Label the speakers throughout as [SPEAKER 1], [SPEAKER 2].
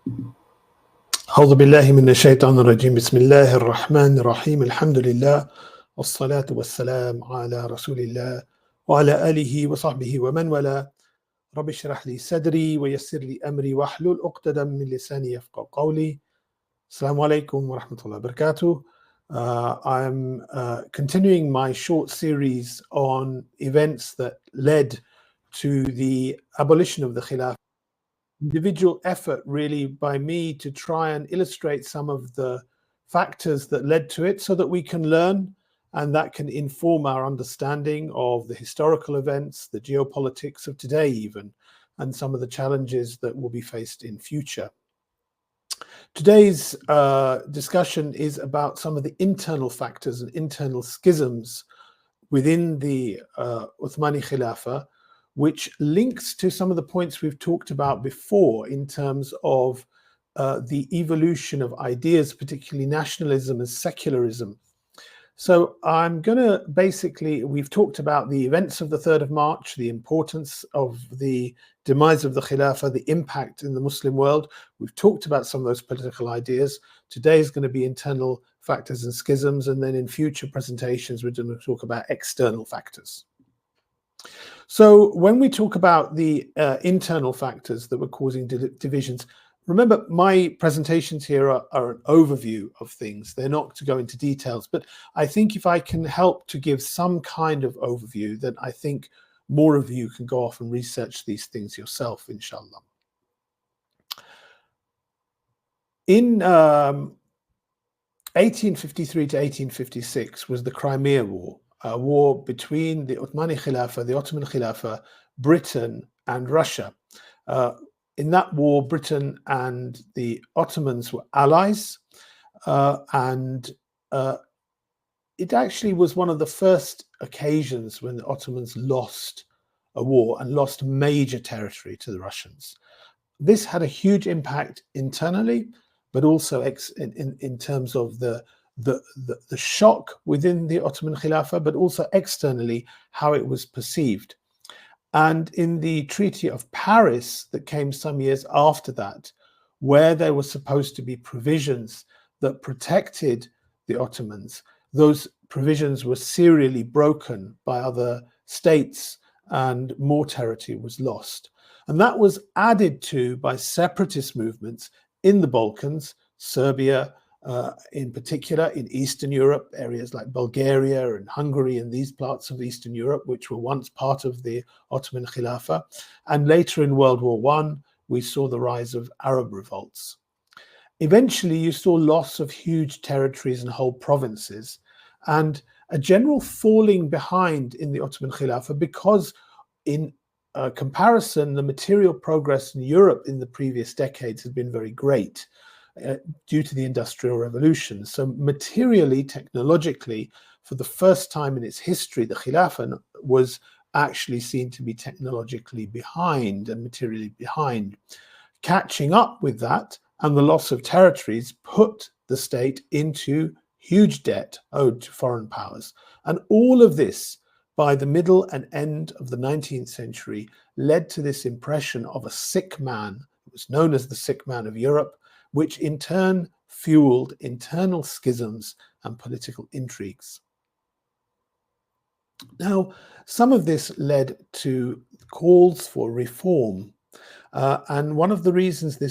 [SPEAKER 1] أعوذ بالله من الشيطان الرجيم بسم الله الرحمن الرحيم الحمد لله والصلاة والسلام على رسول الله وعلى آله وصحبه ومن والاه رب اشرح لي صدري ويسر لي أمري واحلل عقدة من لساني يفقهوا قولي. Assalamu alaikum wa rahmatullahi wa barakatuh. I'm continuing my short series on events that led to the abolition of the Khilafah. Individual effort really by me to try and illustrate some of the factors that led to it so that we can learn and that can inform our understanding of the historical events, the geopolitics of today even, and some of the challenges that will be faced in future. Today's discussion is about some of the internal factors and internal schisms within the Uthmani Khilafah, which links to some of the points we've talked about before in terms of the evolution of ideas, particularly nationalism and secularism. So I'm going to we've talked about the events of the 3rd of March, the importance of the demise of the Khilafah, the impact in the Muslim world. We've talked about some of those political ideas. Today is going to be internal factors and schisms, and then in future presentations, we're going to talk about external factors. So when we talk about the internal factors that were causing divisions, remember my presentations here are an overview of things. They're not to go into details, but I think if I can help to give some kind of overview, then I think more of you can go off and research these things yourself, inshallah. In 1853 to 1856 was the Crimea War, a war between the Uthmani Khilafah, the Ottoman Khilafah, Britain and Russia. In that war, Britain and the Ottomans were allies, and it actually was one of the first occasions when the Ottomans lost a war and lost major territory to the Russians. This had a huge impact internally, but also in terms of the shock within the Ottoman Khilafah, but also externally how it was perceived. And in the Treaty of Paris that came some years after that, where there were supposed to be provisions that protected the Ottomans, those provisions were serially broken by other states and more territory was lost. And that was added to by separatist movements in the Balkans, Serbia, in particular in Eastern Europe, areas like Bulgaria and Hungary and these parts of Eastern Europe, which were once part of the Ottoman Khilafah. And later in World War I, we saw the rise of Arab revolts. Eventually, you saw loss of huge territories and whole provinces and a general falling behind in the Ottoman Khilafah because in comparison, the material progress in Europe in the previous decades has been very great. Due to the Industrial Revolution. So materially, technologically, for the first time in its history, the Khilafah was actually seen to be technologically behind and materially behind. Catching up with that and the loss of territories put the state into huge debt owed to foreign powers. And all of this, by the middle and end of the 19th century, led to this impression of a sick man. It was known as the sick man of Europe, which in turn fueled internal schisms and political intrigues. Now, some of this led to calls for reform. And one of the reasons there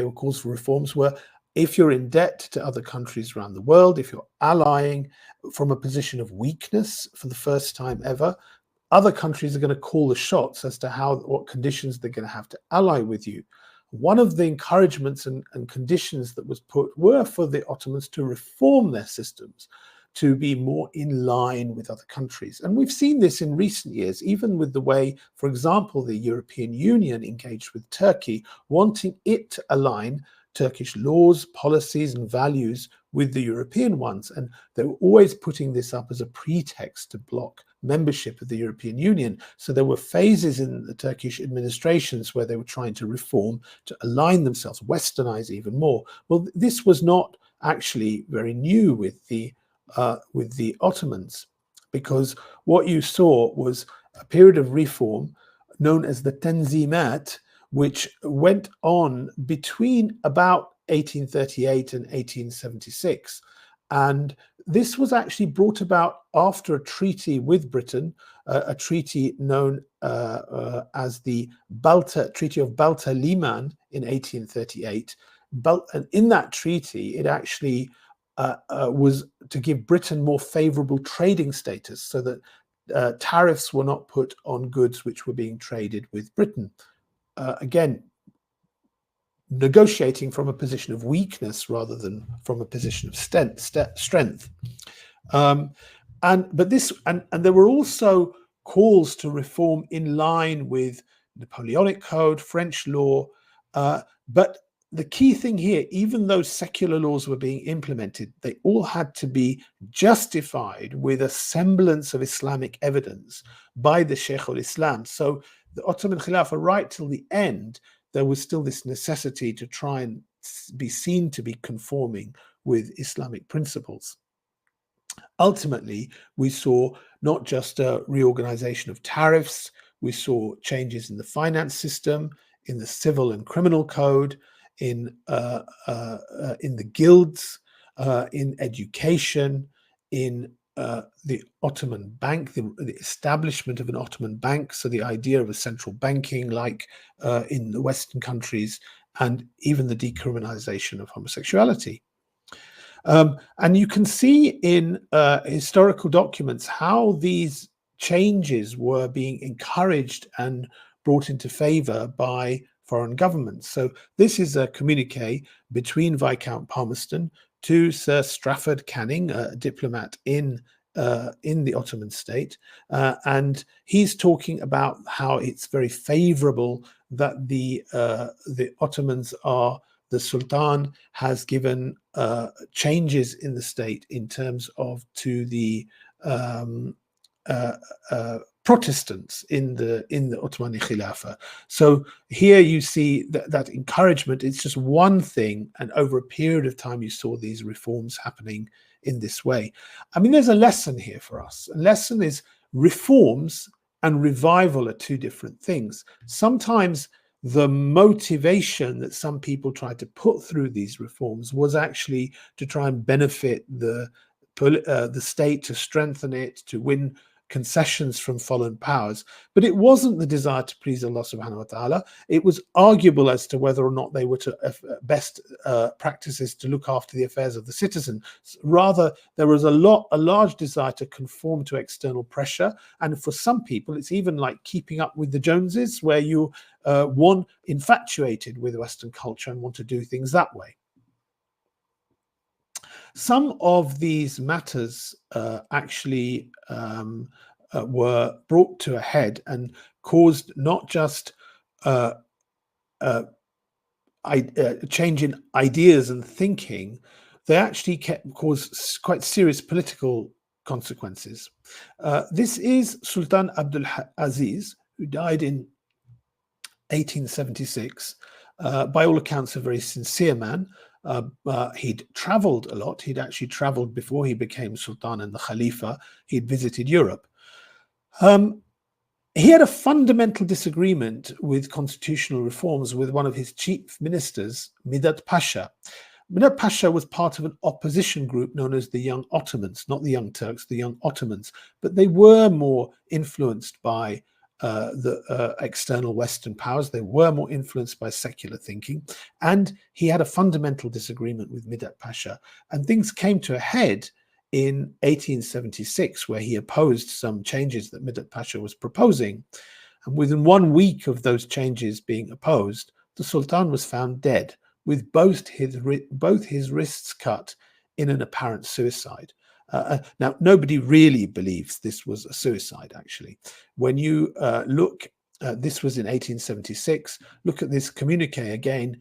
[SPEAKER 1] were calls for reforms were if you're in debt to other countries around the world, if you're allying from a position of weakness for the first time ever, other countries are going to call the shots as to what conditions they're going to have to ally with you. One of the encouragements and conditions that was put were for the Ottomans to reform their systems, to be more in line with other countries. And we've seen this in recent years, even with the way, for example, the European Union engaged with Turkey, wanting it to align Turkish laws, policies, and values with the European ones. And they were always putting this up as a pretext to block membership of the European Union. So there were phases in the Turkish administrations where they were trying to reform, to align themselves, westernize even more. Well, this was not actually very new with the Ottomans, because what you saw was a period of reform known as the Tanzimat, which went on between about 1838 and 1876. And this was actually brought about after a treaty with Britain, a treaty known as the Treaty of Balta Liman in 1838. And in that treaty, it actually was to give Britain more favorable trading status, so that tariffs were not put on goods which were being traded with Britain. Again, negotiating from a position of weakness rather than from a position of strength. But there were also calls to reform in line with Napoleonic Code, French law. But the key thing here, even though secular laws were being implemented, they all had to be justified with a semblance of Islamic evidence by the Sheikh al-Islam. So the Ottoman Khilafah, right till the end, there was still this necessity to try and be seen to be conforming with Islamic principles. Ultimately, we saw not just a reorganization of tariffs, we saw changes in the finance system, in the civil and criminal code, in the guilds, in education, in the Ottoman Bank, the establishment of an Ottoman Bank, so the idea of a central banking like in the Western countries, and even the decriminalization of homosexuality. And you can see in historical documents how these changes were being encouraged and brought into favor by foreign governments. So this is a communique between Viscount Palmerston to Sir Strafford Canning, a diplomat in the Ottoman state, and he's talking about how it's very favorable that the Ottomans the Sultan has given changes in the state in terms of to the Protestants in the Ottomani Khilafah. So here you see that encouragement. It's just one thing, and over a period of time you saw these reforms happening in this way. I mean, there's a lesson here for us. A lesson is reforms and revival are two different things. Sometimes the motivation that some people tried to put through these reforms was actually to try and benefit the state, to strengthen it, to win concessions from foreign powers, but it wasn't the desire to please Allah subhanahu wa ta'ala. It was arguable as to whether or not they were to best practices to look after the affairs of the citizen. Rather, there was a large desire to conform to external pressure, and for some people it's even like keeping up with the Joneses, where you one infatuated with Western culture and want to do things that way. Some of these matters actually were brought to a head and caused not just a change in ideas and thinking, they actually caused quite serious political consequences. This is Sultan Abdul Aziz, who died in 1876. By all accounts, a very sincere man. He'd traveled a lot. He'd actually traveled before he became Sultan and the Khalifa. He'd visited Europe. He had a fundamental disagreement with constitutional reforms with one of his chief ministers, Midhat Pasha. Midhat Pasha was part of an opposition group known as the Young Ottomans, not the Young Turks, the Young Ottomans, but they were more influenced by the external Western powers. They were more influenced by secular thinking, and he had a fundamental disagreement with Midhat Pasha, and things came to a head in 1876, where he opposed some changes that Midhat Pasha was proposing, and within 1 week of those changes being opposed, the Sultan was found dead with both his wrists cut in an apparent suicide. Now, nobody really believes this was a suicide, actually. When you look, this was in 1876, look at this communique again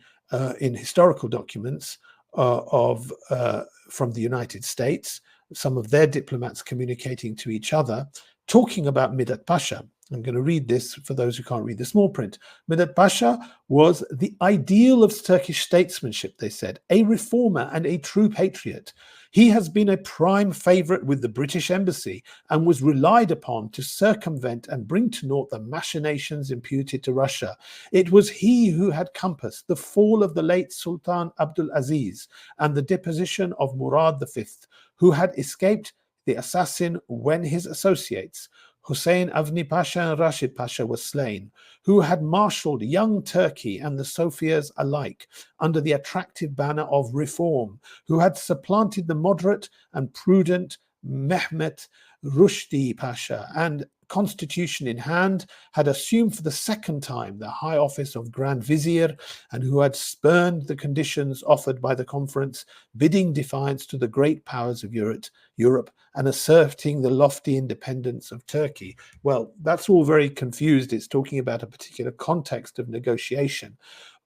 [SPEAKER 1] in historical documents from the United States, some of their diplomats communicating to each other, talking about Midhat Pasha. I'm going to read this for those who can't read the small print. Midhat Pasha was the ideal of Turkish statesmanship, they said, a reformer and a true patriot. He has been a prime favorite with the British embassy and was relied upon to circumvent and bring to naught the machinations imputed to Russia. It was he who had compassed the fall of the late Sultan Abdul Aziz and the deposition of Murad V, who had escaped the assassin when his associates, Hussein Avni Pasha and Rashid Pasha, were slain, who had marshaled young Turkey and the Sofias alike under the attractive banner of reform, who had supplanted the moderate and prudent Mehmet Rushdie Pasha, and, constitution in hand, had assumed for the second time the high office of Grand Vizier, and who had spurned the conditions offered by the conference, bidding defiance to the great powers of Europe and asserting the lofty independence of Turkey. Well, that's all very confused. It's talking about a particular context of negotiation.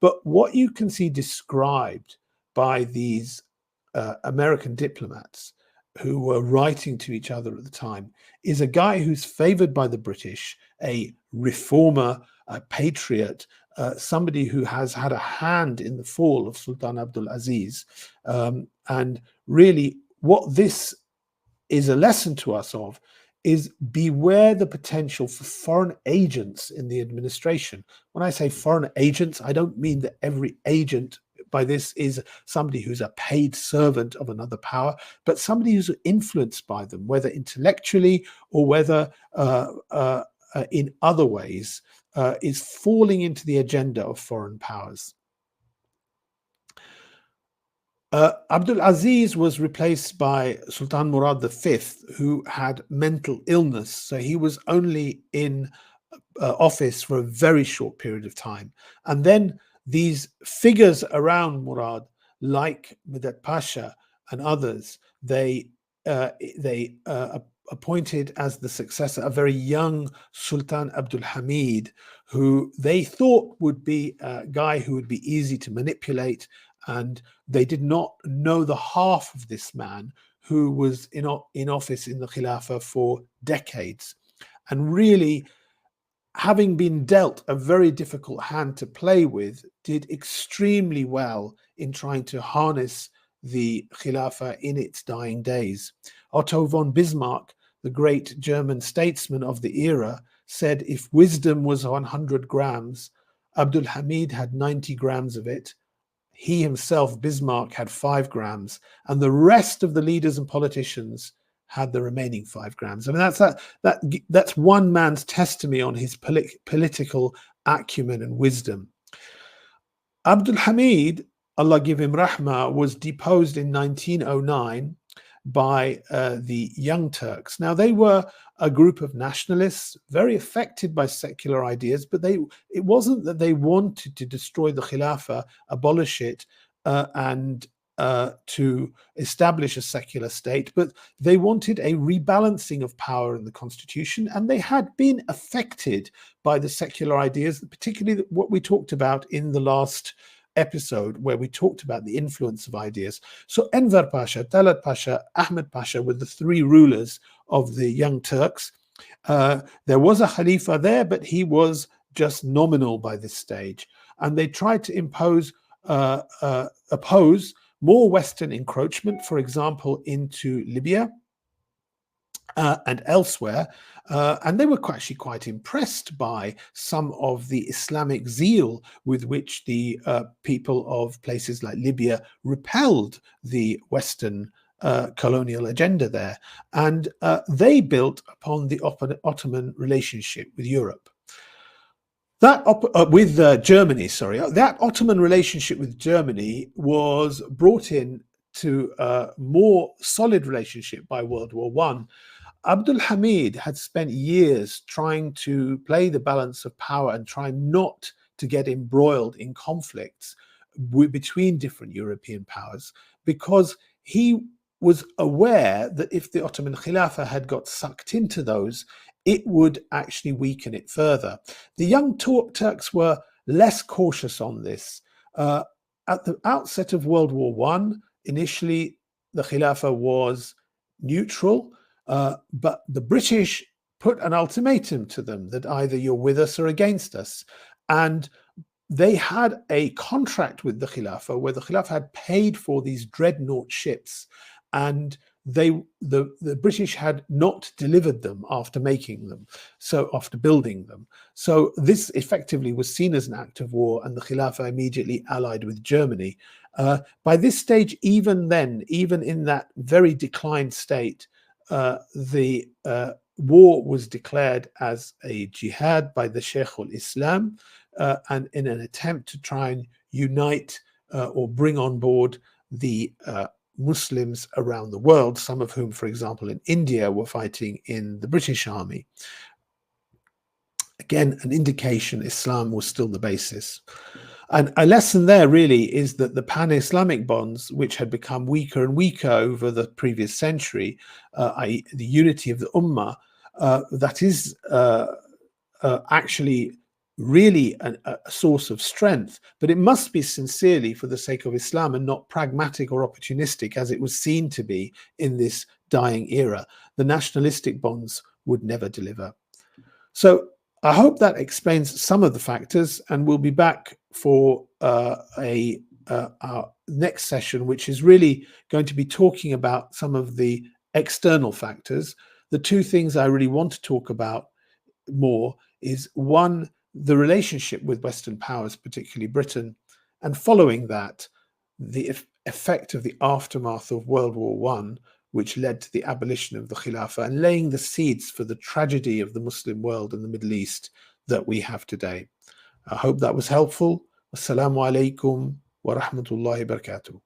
[SPEAKER 1] But what you can see described by these American diplomats who were writing to each other at the time is a guy who's favored by the British, a reformer, a patriot, somebody who has had a hand in the fall of Sultan Abdul Aziz. And really what this is a lesson to us of is beware the potential for foreign agents in the administration. When I say foreign agents, I don't mean that every agent by this is somebody who's a paid servant of another power, but somebody who's influenced by them, whether intellectually or whether in other ways, is falling into the agenda of foreign powers. Abdul Aziz was replaced by Sultan Murad V, who had mental illness. So he was only in office for a very short period of time. And then these figures around Murad, like Medet Pasha and others, they appointed as the successor a very young Sultan Abdul Hamid, who they thought would be a guy who would be easy to manipulate. And they did not know the half of this man, who was in office in the Khilafah for decades. And really, having been dealt a very difficult hand to play with, did extremely well in trying to harness the Khilafah in its dying days. Otto von Bismarck, the great German statesman of the era, said if wisdom was 100 grams, Abdul Hamid had 90 grams of it. He himself, Bismarck, had 5 grams, and the rest of the leaders and politicians had the remaining 5 grams. I mean, that's one man's testimony on his political acumen and wisdom. Abdul Hamid, Allah give him rahmah, was deposed in 1909 by the Young Turks. Now, they were a group of nationalists, very affected by secular ideas, but it wasn't that they wanted to destroy the Khilafah, abolish it, and to establish a secular state, but they wanted a rebalancing of power in the constitution, and they had been affected by the secular ideas, particularly what we talked about in the last episode, where we talked about the influence of ideas. So Enver Pasha, Talat Pasha, Ahmed Pasha were the 3 rulers of the Young Turks. There was a Khalifa there, but he was just nominal by this stage. And they tried to oppose more Western encroachment, for example, into Libya and elsewhere. And they were actually quite impressed by some of the Islamic zeal with which the people of places like Libya repelled the Western colonial agenda there. And they built upon the Ottoman relationship with Europe. Germany, sorry. That Ottoman relationship with Germany was brought in to a more solid relationship by World War I. Abdul Hamid had spent years trying to play the balance of power and try not to get embroiled in conflicts between different European powers, because he was aware that if the Ottoman Khilafah had got sucked into those, it would actually weaken it further. The Young Turks were less cautious on this. At the outset of World War I, initially the Khilafah was neutral, but the British put an ultimatum to them that either you're with us or against us. And they had a contract with the Khilafah where the Khilafah had paid for these dreadnought ships. and the British had not delivered them after making them, so after building them. So this effectively was seen as an act of war, and the Khilafah immediately allied with Germany. By this stage, even then, even in that very declined state, the war was declared as a jihad by the Sheikh al-Islam, and in an attempt to try and unite or bring on board the Muslims around the world, some of whom, for example, in India, were fighting in the British Army. Again, an indication Islam was still the basis. And a lesson there really is that the pan-Islamic bonds, which had become weaker and weaker over the previous century, i.e. the unity of the Ummah, that is actually really a source of strength, but it must be sincerely for the sake of Islam and not pragmatic or opportunistic as it was seen to be in this dying era. The nationalistic bonds would never deliver. So I hope that explains some of the factors, and we'll be back for our next session, which is really going to be talking about some of the external factors. The two things I really want to talk about more is, one, the relationship with Western powers, particularly Britain, and following that, the effect of the aftermath of World War I, which led to the abolition of the Khilafah and laying the seeds for the tragedy of the Muslim world and the Middle East that we have today. I hope that was helpful. Assalamu alaikum wa rahmatullahi wa barakatuh.